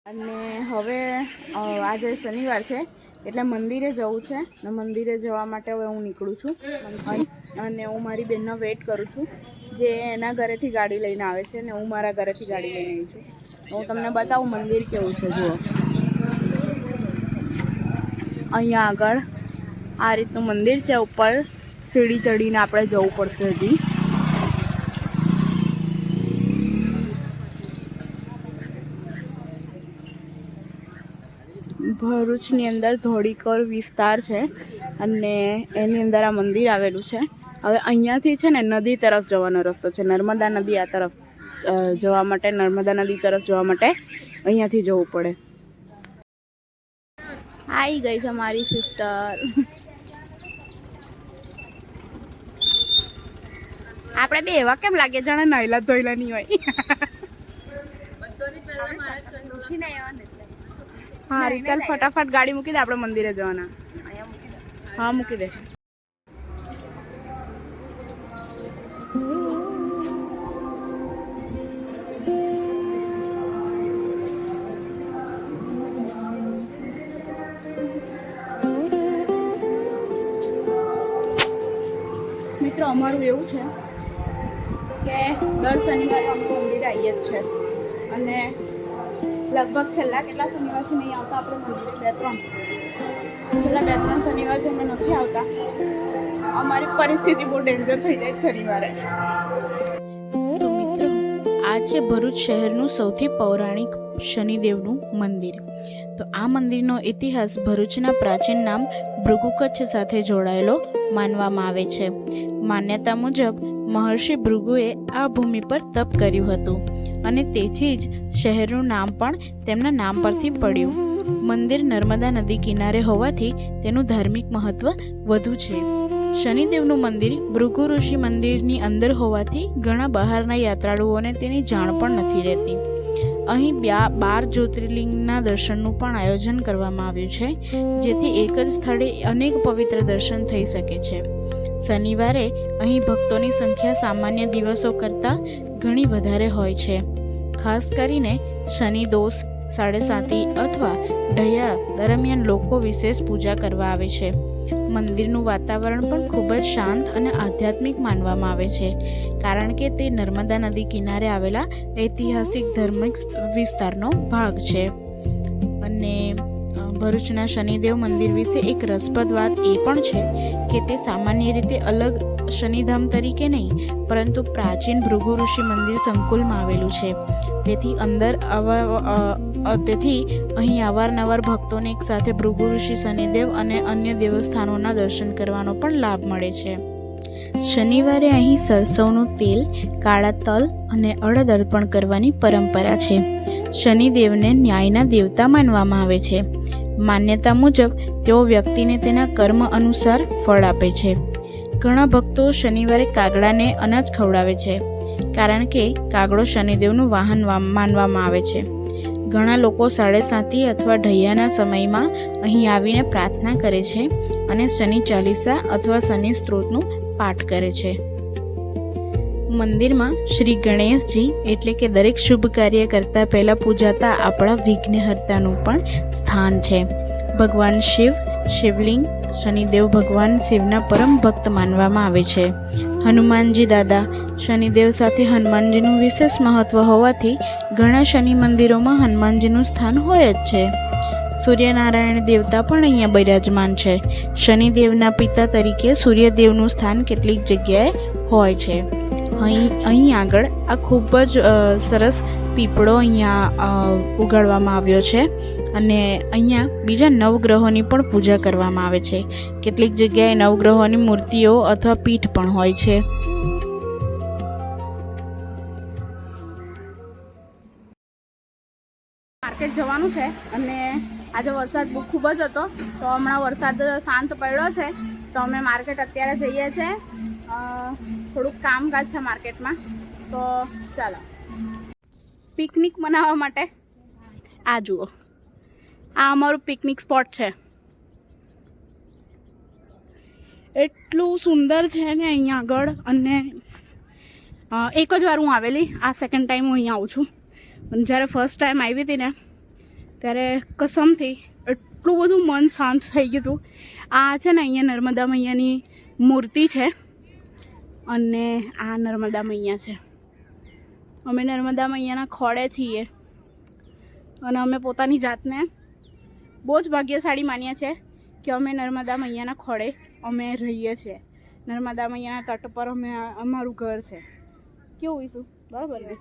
અને હવે આજે શનિવાર છે એટલે મંદિરે જવું છે ને મંદિરે જવા માટે હવે હું નીકળું છું અને હું મારી બેનનો વેઇટ કરું છું જે એના ઘરેથી ગાડી લઈને આવે છે ને હું મારા ઘરેથી ગાડી લઈને આવી છું. હું તમને બતાવું મંદિર કેવું છે. જુઓ અહીંયા આગળ આ રીતનું મંદિર છે. ઉપર સીડી ચડીને આપણે જવું પડશે હજી. ભરૂચની અંદર ધોળીકોર વિસ્તાર છે અને એની અંદર આ મંદિર આવેલું છે. હવે અહીંયાથી છે ને નદી તરફ જવાનો રસ્તો છે. નર્મદા નદી આ તરફ જવા માટે અહીંયાથી જવું પડે. આવી ગઈ છે મારી સિસ્ટર. આપણે બે એવા કેમ લાગે જાણે નહેલા ધોઈલા નહીં હોય. હા ચાલ ફટાફટ ગાડી મૂકી દે, આપણે મંદિરે જવાના. હા મૂકી દે. મિત્રો અમારું એવું છે કે દર શનિવારે અમે મંદિરે આવીએ જ છે અને લગભગ છેલ્લા કેટલા શનિવારથી નહીં આવતા આપણે મંદિરે. છેલ્લા 2-3 શનિવારથી અમે નથી આવતા. અમારી પરિસ્થિતિ બહુ ડેન્જર થઈ જાય શનિવારે. તો મિત્રો આ છે ભરૂચ શહેરનું સૌથી પૌરાણિક શનિદેવનું મંદિર. તો આ મંદિરનો ઇતિહાસ ભરૂચના પ્રાચીન નામ ભૃગુકચ્છ સાથે જોડાયેલો માનવામાં આવે છે. માન્યતા મુજબ મહર્ષિ ભૃગુએ આ ભૂમિ પર તપ કર્યું હતું અને તેથી જ શહેરનું નામ પણ તેમના નામ પરથી પડ્યું. મંદિર નર્મદા નદી કિનારે હોવાથી તેનું ધાર્મિક મહત્વ વધુ છે. શનિદેવનું મંદિર ભૃગુ ઋષિ મંદિરની અંદર હોવાથી ઘણા બહારના યાત્રાળુઓને તેની જાણ પણ નથી રહેતી. અહીં 12 જ્યોતિર્લિંગના દર્શનનું પણ આયોજન કરવામાં આવ્યું છે, જેથી એક જ સ્થળે અનેક પવિત્ર દર્શન થઈ શકે છે. શનિવારે અહીં ભક્તોની સંખ્યા સામાન્ય દિવસો કરતાં ઘણી વધારે હોય છે. ખાસ કરીને શનિ દોષ, સાડેસાતી અથવા ઢયા દરમિયાન લોકો વિશેષ પૂજા કરવા આવે છે. મંદિરનું વાતાવરણ પણ ખૂબ જ શાંત અને આધ્યાત્મિક માનવામાં આવે છે, કારણ કે તે નર્મદા નદી કિનારે આવેલા ઐતિહાસિક ધાર્મિક વિસ્તારનો ભાગ છે. અને ભરૂચના શનિદેવ મંદિર વિશે એક રસપ્રદ વાત એ પણ છે કે તે સામાન્ય રીતે અલગ શનિધામ તરીકે નહીં, પરંતુ પ્રાચીન ભૃગુ ઋષિ મંદિર સંકુલમાં આવેલું છે. તેથી અહીં અવારનવાર ભક્તોને એક સાથે ભૃગુ ઋષિ, શનિદેવ અને અન્ય દેવસ્થાનોના દર્શન કરવાનો પણ લાભ મળે છે. શનિવારે અહીં સરસવનું તેલ, કાળા તલ અને અડદ અર્પણ કરવાની પરંપરા છે. શનિદેવને ન્યાયના દેવતા માનવામાં આવે છે. માન્યતા મુજબ તેઓ વ્યક્તિને તેના કર્મ અનુસાર ફળ આપે છે. ઘણા ભક્તો શનિવારે કાગડાને અનાજ ખવડાવે છે, કારણ કે કાગડો શનિદેવનું વાહન માનવામાં આવે છે. ઘણા લોકો સાડેસાતી અથવા ઢૈયાના સમયમાં અહીં આવીને પ્રાર્થના કરે છે અને શનિ ચાલીસા અથવા શનિ સ્ત્રોતનું પાઠ કરે છે. મંદિરમાં શ્રી ગણેશજી એટલે કે દરેક શુભ કાર્ય કરતા પહેલાં પૂજાતા આપણા વિઘ્નહર્તાનું પણ સ્થાન છે. ભગવાન શિવલિંગ શનિદેવ ભગવાન શિવના પરમ ભક્ત માનવામાં આવે છે. હનુમાનજી દાદા, શનિદેવ સાથે હનુમાનજીનું વિશેષ મહત્વ હોવાથી ઘણા શનિ મંદિરોમાં હનુમાનજીનું સ્થાન હોય જ છે. સૂર્યનારાયણ દેવતા પણ અહીંયા બિરાજમાન છે. શનિદેવના પિતા તરીકે સૂર્યદેવનું સ્થાન કેટલીક જગ્યાએ હોય છે. અહીં આગળ આ ખૂબ જ સરસ પીપળો અહીંયા ઉગાડવામાં આવ્યો છે અને અહીંયા બીજા નવગ્રહોની પણ પૂજા કરવામાં આવે છે. કેટલીક જગ્યાએ નવગ્રહોની મૂર્તિઓ અથવા પીઠ પણ હોય છે. માર્કેટ જવાનું છે અને આજે વરસાદ ખૂબ જ હતો, તો હમણાં વરસાદ શાંત પડ્યો છે તો અમે માર્કેટ અત્યારે જઈએ છીએ. થોડુંક કામકાજ છે માર્કેટમાં, તો ચાલો. પિકનિક મનાવવા માટે આ જુઓ, આ અમારું પિકનિક સ્પોટ છે. એટલું સુંદર છે ને અહીંયા આગળ. અને એક જ વાર હું આવેલી, આ સેકન્ડ ટાઈમ હું અહીંયા આવું છું. પણ જ્યારે ફર્સ્ટ ટાઈમ આવી હતી ને ત્યારે કસમથી એટલું બધું મન શાંત થઈ ગયું હતું. આ છે ને અહીંયા નર્મદા મૈયાની મૂર્તિ છે અને આ નર્મદા મૈયા છે. અમે નર્મદા મૈયાના ખોળે છીએ અને અમે પોતાની જાતને બહુ જ ભાગ્યશાળી માનીએ છીએ કે અમે નર્મદા મૈયાના ખોળે અમે રહીએ છીએ. નર્મદા મૈયાના તટ પર અમે અમારું ઘર છે. કેવું હોઈશું? બરાબર ને?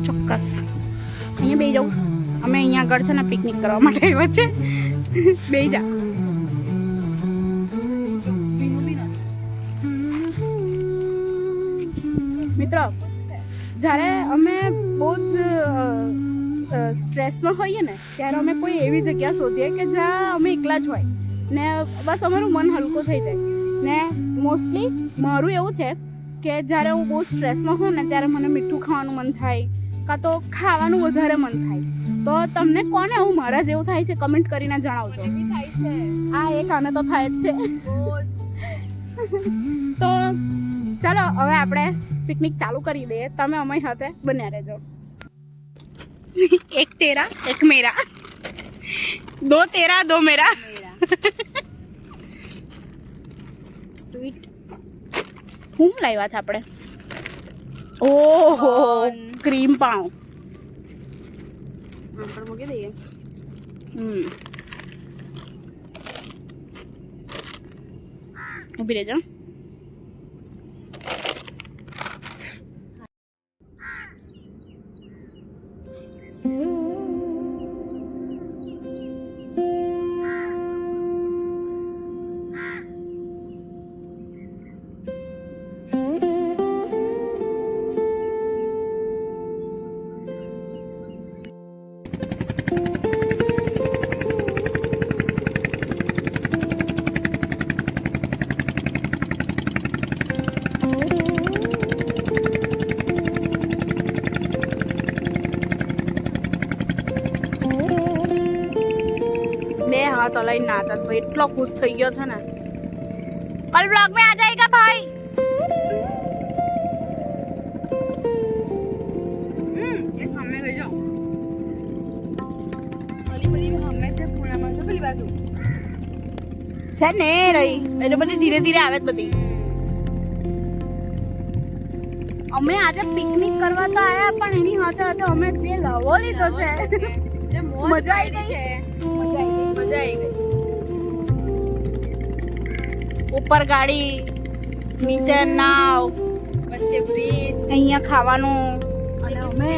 ચોક્કસ અહીંયા બે જાઉં. અમે અહીંયા આગળ છે ને પિકનિક કરવા માટે આવ્યા છે. બે જા મિત્રો. જ્યારે અમે બહુ જ સ્ટ્રેસમાં હોઈએ ને ત્યારે અમે કોઈ એવી જગ્યા શોધીએ કે જ્યાં અમે એકલા જ હોય ને બસ અમારું મન હલકું થઈ જાય. ને મોસ્ટલી મારું એવું છે કે જ્યારે હું બહુ સ્ટ્રેસમાં હોઉં ને ત્યારે મને મીઠું ખાવાનું મન થાય કાં તો ખાવાનું વધારે મન થાય. તો તમને કોને આવું મારા જેવું થાય છે કમેન્ટ કરીને જણાવજો. આ એક આને તો થાય જ છે. તો ચાલો હવે આપણે પિકનિક ચાલુ કરી દઈએ. તમે અમારી સાથે બન્યા રહેજો. એક તેરા એક મેરા, દો તેરા દો મેરા. સ્વીટ શું લાવ્યા છે આપણે? ઓહો, ક્રીમ પાઉં મૂકી દઈએ. ઊભી રહેજો. हाथ अलाई नाचत भाई इतना खुश થઈ ગયો છે ને. कल व्लॉग में आ जाएगा भाई. ये सामने गई जाओ. अली बड़ी हमें से पुणे में तो પેલી બાજુ છે ને રહી એટલે બધી ધીરે ધીરે આવે જ બધી. અમે આજે પિકનિક કરવા તો આયા પણ એની સાથે સાથે અમે જે લાવો લીધો છે જે મજા આવી ગઈ. મજા આવી ગઈ. ઉપર ગાડી, નીચે નાવ, વચ્ચે બ્રિજ, અહીંયા ખાવાનું અને અમે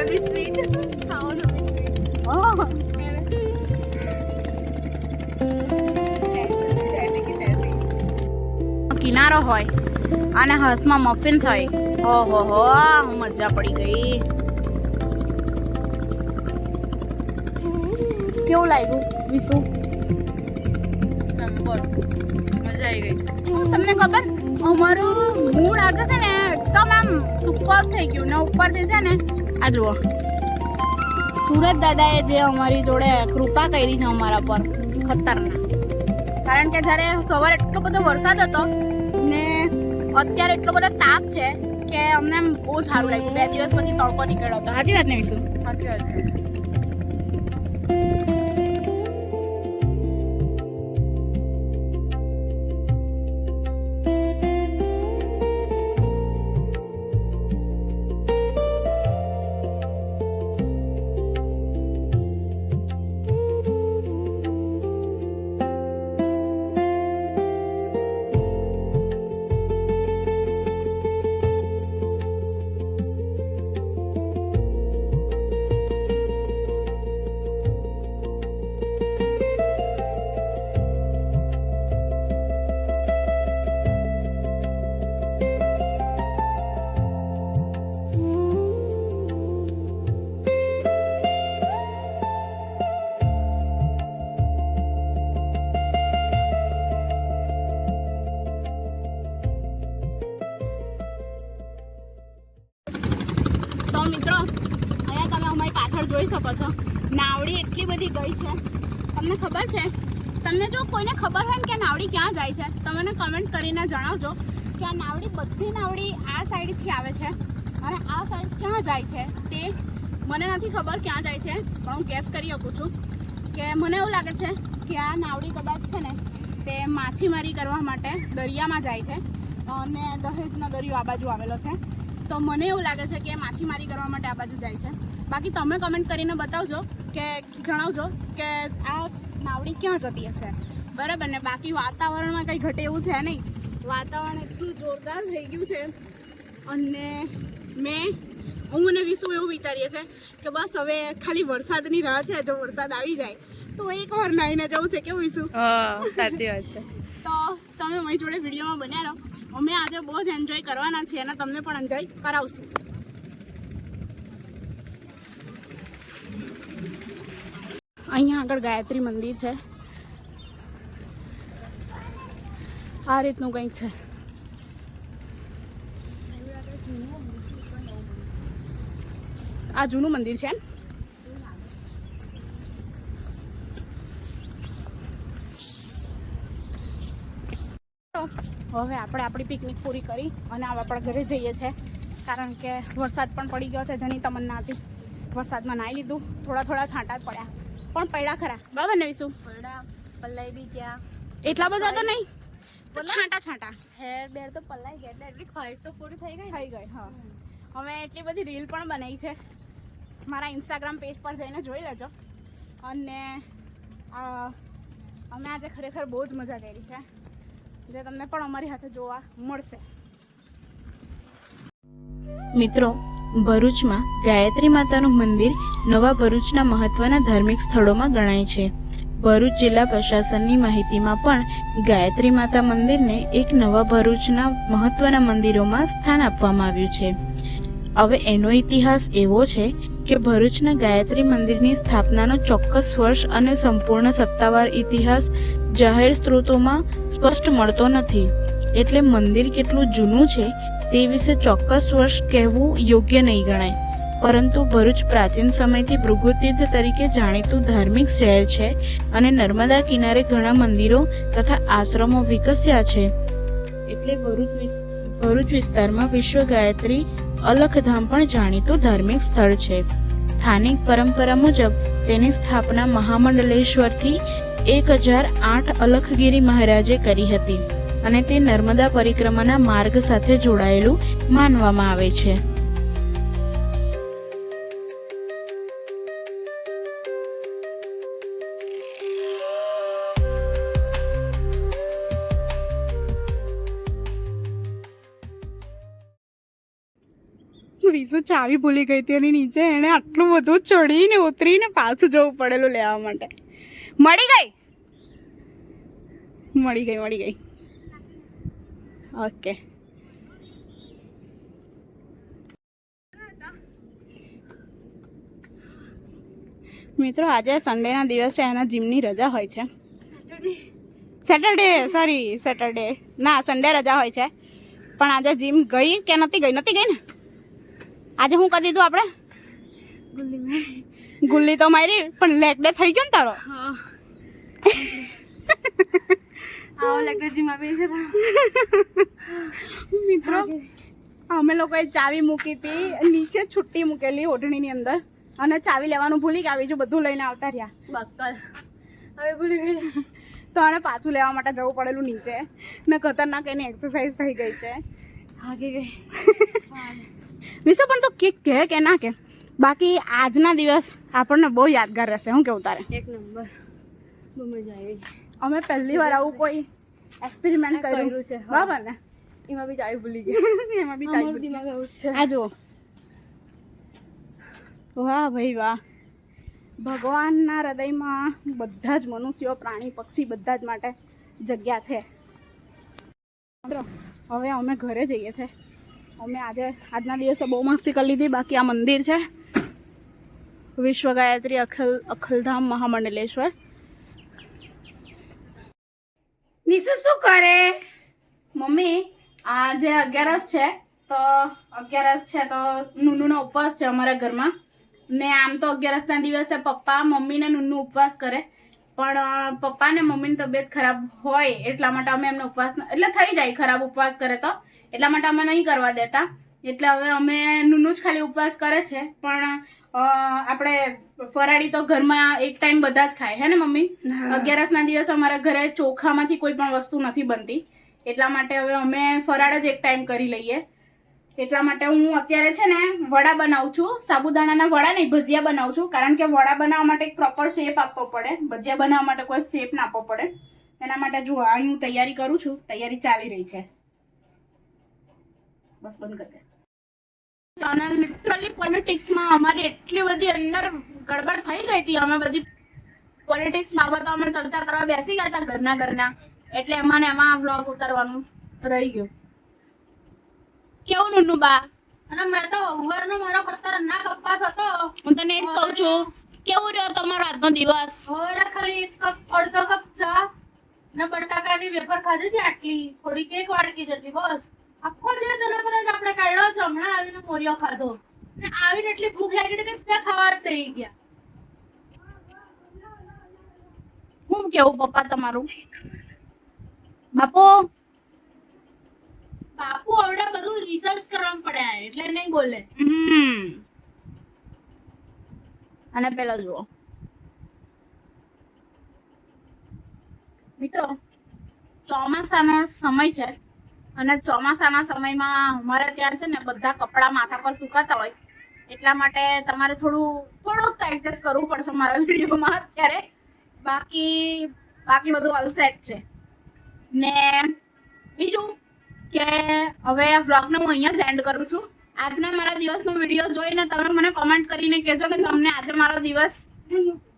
બી સ્વીટ ખાવાનું બી સ્વીટ. ઓહ કિનારો હોય અને હાથમાં મફિન્સ હોય. ઓહો હો, મજા પડી ગઈ. કેવું લાગ્યું વિશુ? મજા આવી ગઈ. તમને ખબર અમારું મૂડ આજે છે ને એકદમ આમ સુપર થઈ ગયું ને ઉપરથી છે ને આ જુઓ સુરત દાદાએ જે અમારી જોડે કૃપા કરી છે અમારા પર ખતરનાક. કારણ કે જ્યારે સવારે એટલો બધો વરસાદ હતો ને અત્યારે એટલો બધો તાપ છે કે અમને આમ બહુ સારું લાગ્યું. 2 દિવસ પછી તડકો નીકળ્યો હતો. સાચી વાત ને વિશુ? સાચી વાત. અને તમે અમારી પાછળ જોઈ શકો છો નાવડી એટલી બધી ગઈ છે. તમને ખબર છે? તમને જો કોઈને ખબર હોય ને કે નાવડી ક્યાં જાય છે તો મને કમેન્ટ કરીને જણાવજો કે આ નાવડી બધી નાવડી આ સાઈડથી આવે છે અને આ સાઈડ ક્યાં જાય છે તે મને નથી ખબર ક્યાં જાય છે, પણ હું ગેસ કરી શકું છું કે મને એવું લાગે છે કે આ નાવડી કદાચ છે ને તે માછીમારી કરવા માટે દરિયામાં જાય છે અને દહેજનો દરિયો આ બાજુ આવેલો છે તો મને એવું લાગે છે કે માછીમારી કરવા માટે આ બાજુ જાય છે. બાકી તમે કમેન્ટ કરીને બતાવજો કે જણાવજો કે આ નાવડી ક્યાં જતી હશે, બરાબર ને? બાકી વાતાવરણમાં કંઈ ઘટે એવું છે નહીં, વાતાવરણ એટલું જોરદાર થઈ ગયું છે અને હું અને વિશુ એવું વિચારીએ છીએ કે બસ હવે ખાલી વરસાદની રાહ છે. જો વરસાદ આવી જાય તો એકવાર નાહીને જવું છે. કેવું વિશુ? સાચી વાત છે. તો તમે અમારી જોડે વિડીયોમાં બન્યા રહો. અમે આજે બહુ જ એન્જોય કરવાના છીએ અને તમને પણ એન્જોય કરાવશું. અહીંયા આગળ ગાયત્રી મંદિર છે. આ રીતનું કંઈક છે. આ જૂનું મંદિર છે. હવે આપણે આપણી પિકનિક પૂરી કરી અને આપણા ઘરે જઈએ છીએ કારણ કે વરસાદ પણ પડી ગયો છે. જેની તમન્ના હતી વરસાદમાં નાહી લીધું. થોડા છાંટા જ પડ્યા પણ પડ્યા ખરા, બરાબર ને વિશુ? પલ્લાઈ બી ગયા એટલા બધા તો નહીં, છાંટા હેર બેર તો પલ્લાઈ ગયા એટલે એટલી ખ્વાહિશ તો પૂરી થઈ ગઈ. હા. અમે એટલી બધી રીલ પણ બનાવી છે. મારા ઇન્સ્ટાગ્રામ પેજ પર જઈને જોઈ લેજો. અને અમે આજે ખરેખર બહુ જ મજા કરી છે જે તમને પણ અમારી સાથે જોવા મળશે. મિત્રો, ભરૂચમાં ગાયત્રી માતાનું મંદિર નવા ભરૂચના મહત્વના ધાર્મિક સ્થળોમાં ગણાય છે. ભરૂચ જિલ્લા પ્રશાસનની માહિતીમાં પણ ગાયત્રી માતા મંદિરને એક નવા ભરૂચના મહત્વના મંદિરોમાં સ્થાન આપવામાં આવ્યું છે. હવે એનો ઇતિહાસ એવો છે કે ભરૂચના ગાયત્રી મંદિરની સ્થાપનાનો ચોક્કસ વર્ષ અને સંપૂર્ણ સત્તાવાર ઇતિહાસ જાહેર સ્ત્રોતોમાં સ્પષ્ટ મળતો નથી, એટલે મંદિર કેટલું જૂનું છે તે વિશે ચોક્કસ વર્ષ કહેવું યોગ્ય નહીં ગણાય. પરંતુ ભરૂચ પ્રાચીન સમયથી ભૃગુતીર્થ તરીકે જાણીતું ધાર્મિક શહેર છે અને નર્મદા કિનારે ઘણા મંદિરો તથા આશ્રમો વિકસ્યા છે. એટલે ભરૂચ વિસ્તારમાં વિશ્વ ગાયત્રી અલખધામ પણ જાણીતું ધાર્મિક સ્થળ છે. સ્થાનિક પરંપરા મુજબ તેની સ્થાપના મહામંડલેશ્વરથી 1008 અલખગીરી મહારાજે કરી હતી અને તે નર્મદા પરિક્રમાના માર્ગ સાથે જોડાયેલું માનવામાં આવે છે. વિશુ ચાવી ભૂલી ગઈ હતી અને નીચે એને આટલું બધું ચડીને ઉતરીને પાછું જવું પડેલું લેવા માટે. મળી ગઈ. ઓકે. મિત્રો, આજે સન્ડેના દિવસે એના જીમની રજા હોય છે. સેટરડે ના, સન્ડે રજા હોય છે. પણ આજે જીમ ગઈ કે નથી ગઈ ને? આજે શું કરી દીધું આપણે? ગુલ્લી તો મારી, પણ લેગ ડે થઈ ગયો ને તારો? મિત્રો, અમે લોકોએ ચાવી મૂકી હતી નીચે, છુટ્ટી મૂકેલી ઓઢણીની અંદર, અને ચાવી લેવાનું ભૂલી ગયા. બીજું બધું લઈને આવતા રહ્યા. હવે ભૂલી ગઈ તો આને પાછું લેવા માટે જવું પડેલું નીચે ને. ખતરનાક એની એક્સરસાઇઝ થઈ ગઈ છે. થાકી ગઈ વિશે પણ તો કે ના કે બાકી આજના દિવસ આપણને બહુ યાદગાર રહેશે. શું કેવું તારે? એક નંબર, બહુ મજા આવી. અમે પહેલી વાર આવું કોઈ એક્સપેરિમેન્ટ કર્યું છે. બરાબર ને? એમાં બી ચાવી ભૂલી ગઈ. એમાં બી ચાવી દિમાગ આવું છે. આ જુઓ, વાહ ભાઈ વાહ. ભગવાનના હૃદયમાં બધા જ મનુષ્યો, પ્રાણી, પક્ષી બધા જ માટે જગ્યા છે. હવે અમે ઘરે જઈએ છીએ. અમે આજના દિવસે બહુ મસ્તી કરી લીધી. બાકી આ મંદિર છે વિશ્વ ગાયત્રી અખલધામ મહામંડલેશ્વર. નિશુ શું કરે? મમ્મી, આજે 11 છે તો નુનુનો ઉપવાસ છે અમારા ઘરમાં. ને આમ તો 11ના દિવસે પપ્પા મમ્મી ને નુન્નુ ઉપવાસ કરે, પણ પપ્પા ને મમ્મીની તબિયત ખરાબ હોય એટલા માટે અમે એમને ઉપવાસ એટલે થઈ જાય ખરાબ ઉપવાસ કરે તો, એટલા માટે અમે નહીં કરવા દેતા. એટલે હવે અમે નુન્નુ જ ખાલી ઉપવાસ કરે છે. પણ આપણે ફરાળી તો ઘરમાં એક ટાઈમ બધા જ ખાય, હે ને મમ્મી? 11ના દિવસે અમારા ઘરે ચોખામાંથી કોઈ પણ વસ્તુ નથી બનતી, એટલા માટે હવે અમે ફરાળ જ એક ટાઈમ કરી લઈએ. એટલા માટે હું અત્યારે છે ને વડા બનાવું છું, સાબુદાણાના વડા નહીં ભજીયા બનાવું છું, કારણ કે વડા બનાવવા માટે એક પ્રોપર શેપ આપવો પડે, ભજીયા બનાવવા માટે કોઈ શેપ ના આપવો પડે. એના માટે જો અહીં હું તૈયારી કરું છું, તૈયારી ચાલી રહી છે. બસ બંધ કરી દે. અને લિટરલી પોલિટિક્સમાં અમારી એટલી બધી અંદર ગડબડ થઈ ગઈ હતી, અમે બધી પોલિટિક્સ બાબતો અમે ચર્ચા કરવા બેસી ગયા હતા ઘરના, એટલે એમાં વ્લોગ ઉતારવાનું રહી ગયું. કેવું નુન્નુ બા? અને મેં તો ઉંમરનો મારો ખતરનાક ઉપવાસ હતો. હું તને એ જ કહું છું, કેવું રહ્યો તમારો આજનો દિવસ? હવે ખાલી એક કપ અડધો કપ ચા ને બટાકાની વેફર ખાધી હતી, આટલી થોડીક એક વાડકી જેટલી, બસ. આખો દિવસ એના પર જ આપણે કાઢ્યો છે. હમણાં આવીને મોરિયો ખાધો ને આવીને એટલી ભૂખ લાગી હતી કે ત્યાં ખાવા જ થઈ ગયા. હું કેવું પપ્પા તમારું? બાપુ બાપુ આવડે બધું રિસર્ચ કરવા પડે એટલે નહીં બોલે. અને પેલા જુઓ મિત્રો, ચોમાસાનો સમય છે અને ચોમાસાના સમયમાં અમારે ત્યાં છે ને બધા કપડા માથા પર સુકાતા હોય, એટલા માટે તમારે થોડુંક એડજસ્ટ કરવું પડશે મારા વિડીયોમાં અત્યારે. બાકી બધું ઓલ સેટ છે. ને બીજું કે હવે વ્લોગને હું અહીંયા જ એન્ડ કરું છું. આજના મારા દિવસનો વિડીયો જોઈને તમે મને કોમેન્ટ કરીને કહેજો કે તમને આજે મારો દિવસ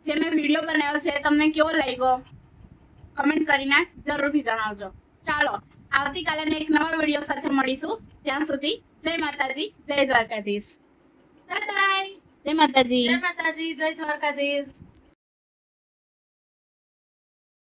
જે મેં વિડીયો બનાવ્યો છે તમને કેવો લાગ્યો, કમેન્ટ કરીને જરૂરથી જણાવજો. ચાલો આવતીકાલે એક નવા વિડીયો સાથે મળીશું. ત્યાં સુધી જય માતાજી, જય દ્વારકાધીશ. Bye bye. જય માતાજી. જય માતાજી, જય દ્વારકાધીશ.